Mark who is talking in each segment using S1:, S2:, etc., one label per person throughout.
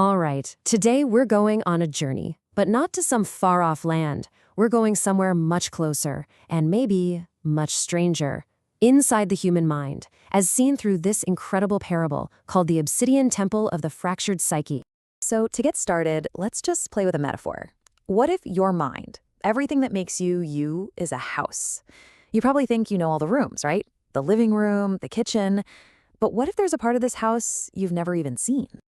S1: All right, today we're going on a journey, but not to some far-off land. We're going somewhere much closer, and maybe much stranger, inside the human mind, as seen through this incredible parable called the Obsidian Temple of the Fractured Psyche.
S2: So to get started, let's just play with a metaphor. What if your mind, everything that makes you you, is a house? You probably think you know all the rooms, right? The living room, the kitchen. But what if there's a part of this house you've never even seen?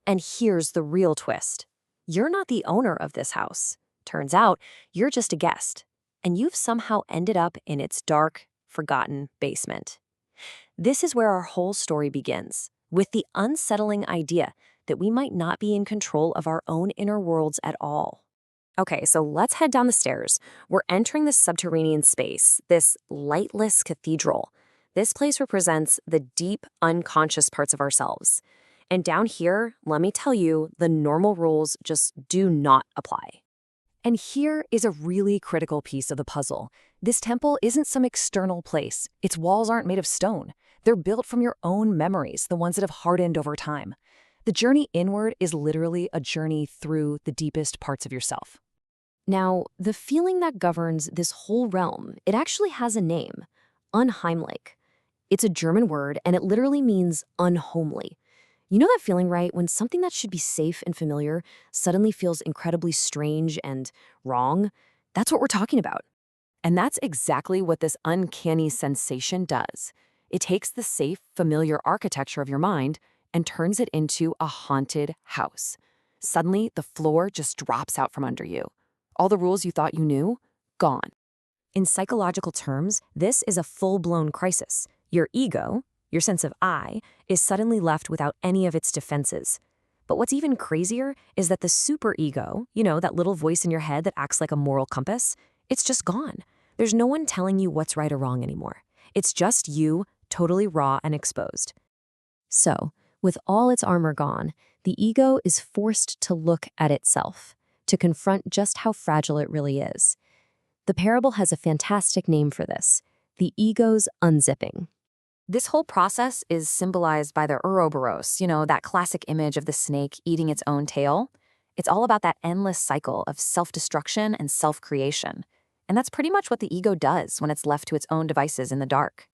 S3: And here's the real twist. You're not the owner of this house. Turns out, you're just a guest. And you've somehow ended up in its dark, forgotten basement. This is where our whole story begins, with the unsettling idea that we might not be in control of our own inner worlds at all. Okay, so let's head down the stairs. We're entering this subterranean space, this lightless cathedral. This place represents the deep, unconscious parts of ourselves. And down here, let me tell you, the normal rules just do not apply.
S2: And here is a really critical piece of the puzzle. This temple isn't some external place. Its walls aren't made of stone. They're built from your own memories, the ones that have hardened over time. The journey inward is literally a journey through the deepest parts of yourself.
S3: Now, the feeling that governs this whole realm, it actually has a name, unheimlich. It's a German word, and it literally means unhomely. You know that feeling, right, when something that should be safe and familiar suddenly feels incredibly strange and wrong? That's what we're talking about.
S2: And that's exactly what this uncanny sensation does. It takes the safe, familiar architecture of your mind and turns it into a haunted house. Suddenly, the floor just drops out from under you. All the rules you thought you knew, gone.
S3: In psychological terms, this is a full-blown crisis. Your ego, your sense of I, is suddenly left without any of its defenses. But what's even crazier is that the superego, that little voice in your head that acts like a moral compass, it's just gone. There's no one telling you what's right or wrong anymore. It's just you, totally raw and exposed. So, with all its armor gone, the ego is forced to look at itself, to confront just how fragile it really is. The parable has a fantastic name for this, the ego's unzipping. This whole process is symbolized by the Ouroboros, that classic image of the snake eating its own tail. It's all about that endless cycle of self-destruction and self-creation. And that's pretty much what the ego does when it's left to its own devices in the dark.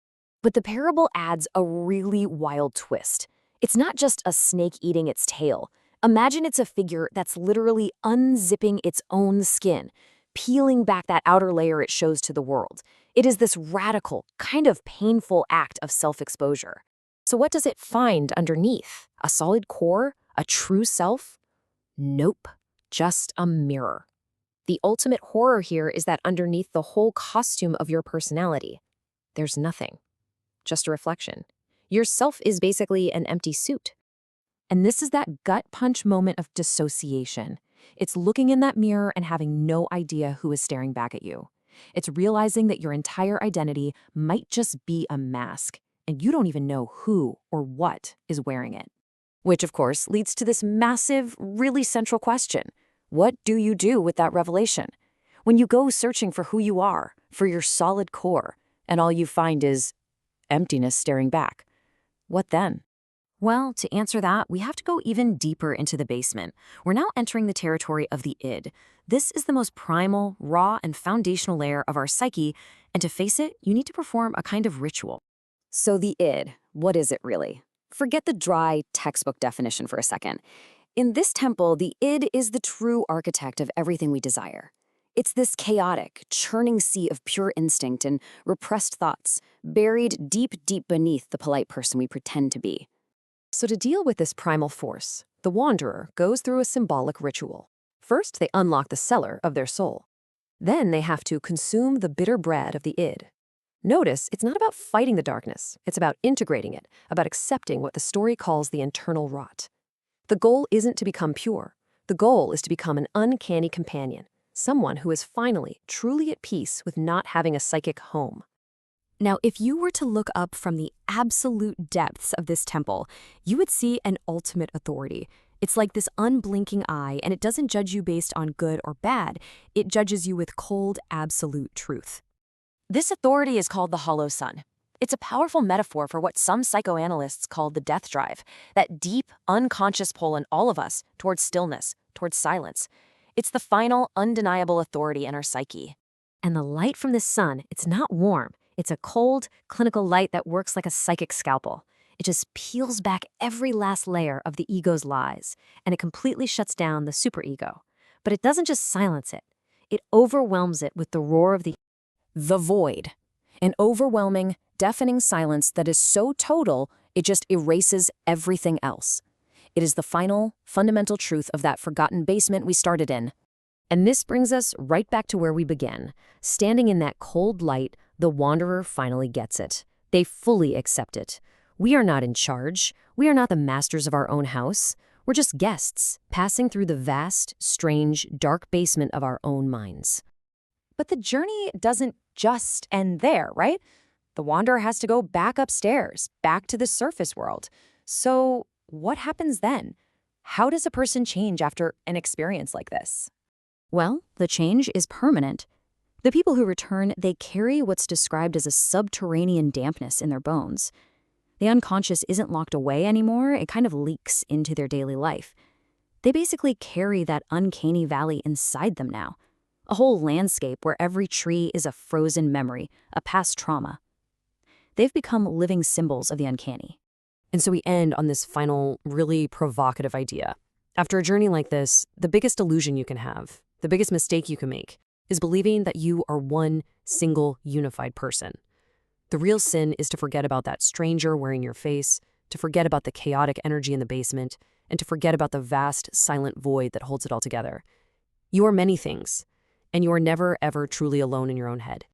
S3: But the parable adds a really wild twist. It's not just a snake eating its tail. Imagine it's a figure that's literally unzipping its own skin, peeling back that outer layer it shows to the world. It is this radical, kind of painful act of self-exposure. So what does it find underneath? A solid core? A true self? Nope, just a mirror. The ultimate horror here is that underneath the whole costume of your personality, there's nothing. Just a reflection. Your self is basically an empty suit. And this is that gut punch moment of dissociation. It's looking in that mirror and having no idea who is staring back at you. It's realizing that your entire identity might just be a mask, and you don't even know who or what is wearing it. Which, of course, leads to this massive, really central question. What do you do with that revelation? When you go searching for who you are, for your solid core, and all you find is emptiness staring back, what then? Well, to answer that, we have to go even deeper into the basement. We're now entering the territory of the id. This is the most primal, raw, and foundational layer of our psyche, and to face it, you need to perform a kind of ritual. So the id, what is it really? Forget the dry textbook definition for a second. In this temple, the id is the true architect of everything we desire. It's this chaotic, churning sea of pure instinct and repressed thoughts, buried deep, deep beneath the polite person we pretend to be. So to deal with this primal force, the wanderer goes through a symbolic ritual. First, they unlock the cellar of their soul. Then they have to consume the bitter bread of the id. Notice, it's not about fighting the darkness. It's about integrating it, about accepting what the story calls the internal rot. The goal isn't to become pure. The goal is to become an uncanny companion, someone who is finally, truly at peace with not having a psychic home. Now, if you were to look up from the absolute depths of this temple, you would see an ultimate authority. It's like this unblinking eye, and it doesn't judge you based on good or bad. It judges you with cold, absolute truth. This authority is called the Hollow Sun.
S2: It's a powerful metaphor for what some psychoanalysts call the death drive, that deep, unconscious pull in all of us towards stillness, towards silence. It's the final, undeniable authority in our psyche.
S3: And the light from the sun, it's not warm. It's a cold, clinical light that works like a psychic scalpel. It just peels back every last layer of the ego's lies, and it completely shuts down the superego. But it doesn't just silence it. It overwhelms it with the roar of
S2: The void. An overwhelming, deafening silence that is so total, it just erases everything else. It is the final, fundamental truth of that forgotten basement we started in.
S3: And this brings us right back to where we began. Standing in that cold light, the wanderer finally gets it. They fully accept it. We are not in charge. We are not the masters of our own house. We're just guests, passing through the vast, strange, dark basement of our own minds.
S2: But the journey doesn't just end there, right? The wanderer has to go back upstairs, back to the surface world. So what happens then? How does a person change after an experience like this?
S3: Well, the change is permanent. The people who return, they carry what's described as a subterranean dampness in their bones. The unconscious isn't locked away anymore, it kind of leaks into their daily life. They basically carry that uncanny valley inside them now. A whole landscape where every tree is a frozen memory, a past trauma. They've become living symbols of the uncanny.
S1: And so we end on this final, really provocative idea. After a journey like this, the biggest illusion you can have, the biggest mistake you can make, is believing that you are one single unified person. The real sin is to forget about that stranger wearing your face, to forget about the chaotic energy in the basement, and to forget about the vast, silent void that holds it all together. You are many things, and you are never, ever truly alone in your own head.